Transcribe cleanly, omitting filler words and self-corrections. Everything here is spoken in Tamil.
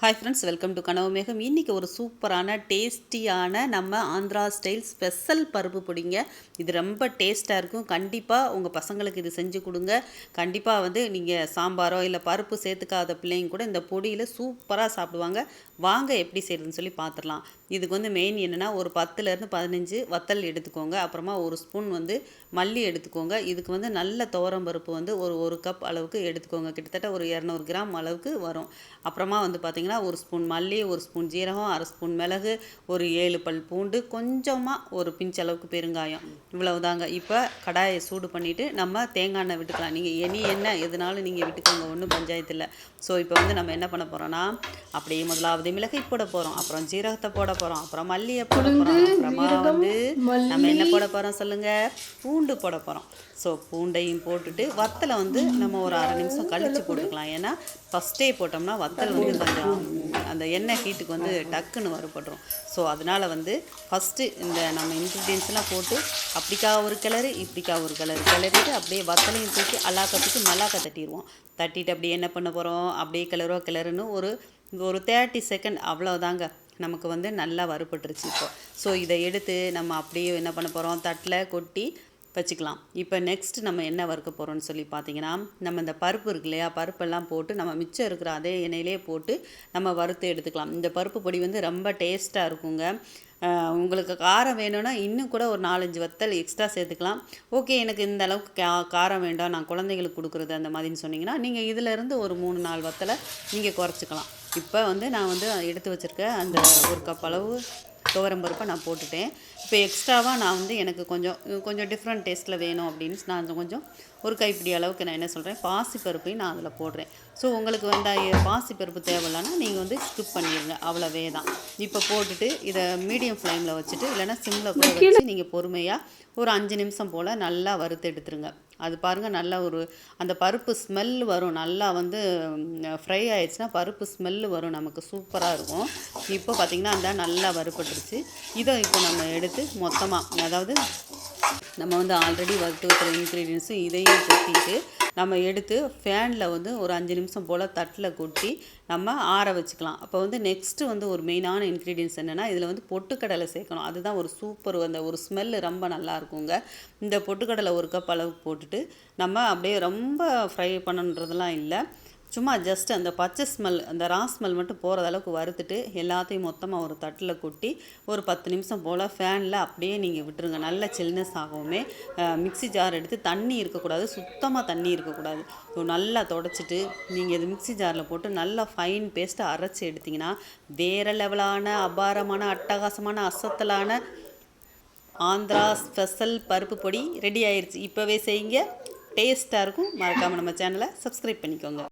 ஹாய் ஃப்ரெண்ட்ஸ், வெல்கம் டு கனவு மேகம். இன்றைக்கி ஒரு சூப்பரான டேஸ்டியான நம்ம ஆந்திரா ஸ்டைல் ஸ்பெஷல் பருப்பு பொடிங்க. இது ரொம்ப டேஸ்ட்டாக இருக்கும். கண்டிப்பாக உங்கள் பசங்களுக்கு இது செஞ்சு கொடுங்க. கண்டிப்பாக நீங்கள் சாம்பாரோ இல்லை பருப்பு சேர்த்துக்காத பிள்ளைங்க கூட இந்த பொடியில் சூப்பராக சாப்பிடுவாங்க. வாங்க எப்படி செய்கிறதுன்னு சொல்லி பார்த்துடலாம். இதுக்கு மெயின் என்னென்னா, ஒரு 10லேருந்து 15 வத்தல் எடுத்துக்கோங்க. அப்புறமா ஒரு ஸ்பூன் மல்லி எடுத்துக்கோங்க. இதுக்கு நல்ல துவரம் பருப்பு ஒரு கப் அளவுக்கு எடுத்துக்கோங்க. கிட்டத்தட்ட ஒரு 200 கிராம் அளவுக்கு வரும். அப்புறமா பார்த்திங்கன்னா, ஒரு ஸ்பூன் மல்லி, ஒரு ஸ்பூன் ஜீரகம், அரை ஸ்பூன் மிளகு, ஒரு 7 பல் பூண்டு, கொஞ்சமாக ஒரு பிஞ்ச் அளவுக்கு பெருங்காயம், இவ்வளவு தாங்க. இப்போ கடாயை சூடு பண்ணிவிட்டு நம்ம தேங்காய் எண்ணெய் விட்டுக்கலாம். நீங்கள் எண்ணெய் எதுனாலும் நீங்கள் விட்டுக்கோங்க, ஒன்றும் பஞ்சாயத்து இல்லை. ஸோ இப்போ நம்ம என்ன பண்ண போகிறோன்னா, அப்படியே முதலாவது மிளகை போட போகிறோம், அப்புறம் ஜீரகத்தை போட போகிறோம், அப்புறம் மல்லியை போட போகிறோம், அப்புறமா நம்ம என்ன போட போகிறோம் சொல்லுங்கள், பூண்டு போட போகிறோம். ஸோ பூண்டையும் போட்டுட்டு வத்தலை நம்ம ஒரு அரை நிமிஷம் கழித்து போட்டுக்கலாம். ஏன்னா ஃபஸ்ட்டே போட்டோம்னா வத்தல் கொஞ்சம் அந்த எண்ணெய் ஹீட்டுக்கு டக்குன்னு வறுபடுறோம். ஸோ அதனால் ஃபஸ்ட்டு இந்த நம்ம இன்க்ரீடியன்ஸ்லாம் போட்டு அப்படிக்கா ஒரு கிளறு, இப்படிக்கா ஒரு கிளறிட்டு அப்படியே வத்தலையும் தூக்கி அல்லாக்கத்துக்கு மல்லாக்க தட்டிடுவோம். தட்டிட்டு அப்படியே என்ன பண்ண போகிறோம், அப்படியே கிளறுன்னு ஒரு 30 செகண்ட் அவ்வளோதாங்க. நமக்கு நல்லா வறுபட்டுருச்சு இப்போ. ஸோ இதை எடுத்து நம்ம அப்படியே என்ன பண்ண போகிறோம், தட்டில் கொட்டி வச்சுக்கலாம். இப்போ நெக்ஸ்ட் நம்ம என்ன வறுக்க போகிறோம்னு சொல்லி பார்த்தீங்கன்னா, நம்ம இந்த பருப்பு இருக்கு இல்லையா, பருப்பெல்லாம் போட்டு நம்ம மிச்சம் இருக்கிற அதே எண்ணெயிலே போட்டு நம்ம வறுத்து எடுத்துக்கலாம். இந்த பருப்பு பொடி ரொம்ப டேஸ்ட்டாக இருக்குங்க. உங்களுக்கு காரம் வேணும்னா இன்னும் கூட ஒரு 4-5 வத்தல் எக்ஸ்ட்ரா சேர்த்துக்கலாம். ஓகே, எனக்கு இந்த அளவுக்கு காரம் வேண்டாம், நான் குழந்தைங்களுக்கு கொடுக்குறது அந்த மாதிரின்னு சொன்னிங்கன்னா, நீங்கள் இதிலேருந்து ஒரு 3-4 வத்தலை நீங்கள் குறைச்சிக்கலாம். இப்போ நான் எடுத்து வச்சுருக்க அந்த ஒரு கப் அளவு துவரம் பருப்பை நான் போட்டுட்டேன். இப்போ எக்ஸ்ட்ராவாக நான் எனக்கு கொஞ்சம் டிஃப்ரெண்ட் டேஸ்ட்டில் வேணும் அப்படின்னு நான் கொஞ்சம் ஒரு கைப்பிடி அளவுக்கு நான் என்ன சொல்கிறேன், பாசிப்பருப்பையும் நான் அதில் போடுறேன். ஸோ உங்களுக்கு பாசிப்பருப்பு தேவையில்லைன்னா நீங்கள் ஸ்கிப் பண்ணிடுங்க, அவ்வளோவே தான். இப்போ போட்டுட்டு இதை மீடியம் ஃப்ளேமில் வச்சுட்டு, இல்லைனா சிம்மில் கூட வச்சு நீங்கள் பொறுமையாக ஒரு 5 நிமிஷம் போல் நல்லா வறுத்து எடுத்துருங்க. அது பாருங்கள், நல்லா அந்த பருப்பு ஸ்மெல் வரும். நல்லா ஃப்ரை ஆயிடுச்சுன்னா பருப்பு ஸ்மெல்லு வரும், நமக்கு சூப்பராக இருக்கும். இப்போ பார்த்திங்கன்னா அந்த நல்லா வறுபட்டுருச்சு. இதை இப்போ நம்ம எடுத்து மொத்தமாக, அதாவது நம்ம ஆல்ரெடி வறுத்து வைக்கிற இன்க்ரீடியன்ஸும் இதையும் கொட்டிட்டு நம்ம எடுத்து ஃபேனில் ஒரு 5 நிமிஷம் போல் தட்டில் கொட்டி நம்ம ஆற வச்சுக்கலாம். அப்போ நெக்ஸ்ட்டு ஒரு மெயினான இன்க்ரீடியன்ஸ் என்னென்னா, இதில் பொட்டுக்கடலை சேர்க்கணும். அதுதான் ஒரு சூப்பர், அந்த ஒரு ஸ்மெல்லு ரொம்ப நல்லா இருக்குங்க. இந்த பொட்டுக்கடலை ஒரு கப் அளவுக்கு போட்டுட்டு நம்ம அப்படியே ரொம்ப ஃப்ரை பண்ணணுன்றதெல்லாம் இல்லை, சும்மா ஜஸ்ட் அந்த பச்சை ஸ்மெல், அந்த ரா ஸ்மெல் மட்டும் போகிற அளவுக்கு வறுத்துட்டு எல்லாத்தையும் மொத்தமாக ஒரு தட்டில் கொட்டி ஒரு 10 நிமிஷம் போல் ஃபேனில் அப்படியே நீங்கள் விட்டுருங்க. நல்ல சில்னஸ் ஆகவுமே. மிக்ஸி ஜார் எடுத்து தண்ணி இருக்கக்கூடாது, சுத்தமாக தண்ணி இருக்கக்கூடாது. நல்லா தொடச்சிட்டு நீங்கள் இது மிக்ஸி ஜாரில் போட்டு நல்லா ஃபைன் பேஸ்ட்டை அரைச்சி எடுத்திங்கன்னா வேறு லெவலான அபாரமான அட்டகாசமான அசத்தலான ஆந்திரா ஸ்பெஷல் பருப்பு பொடி ரெடி ஆயிடுச்சு. இப்போவே செய்யுங்க, டேஸ்ட்டாக இருக்கும். மறக்காமல் நம்ம சேனலை சப்ஸ்கிரைப் பண்ணிக்கோங்க.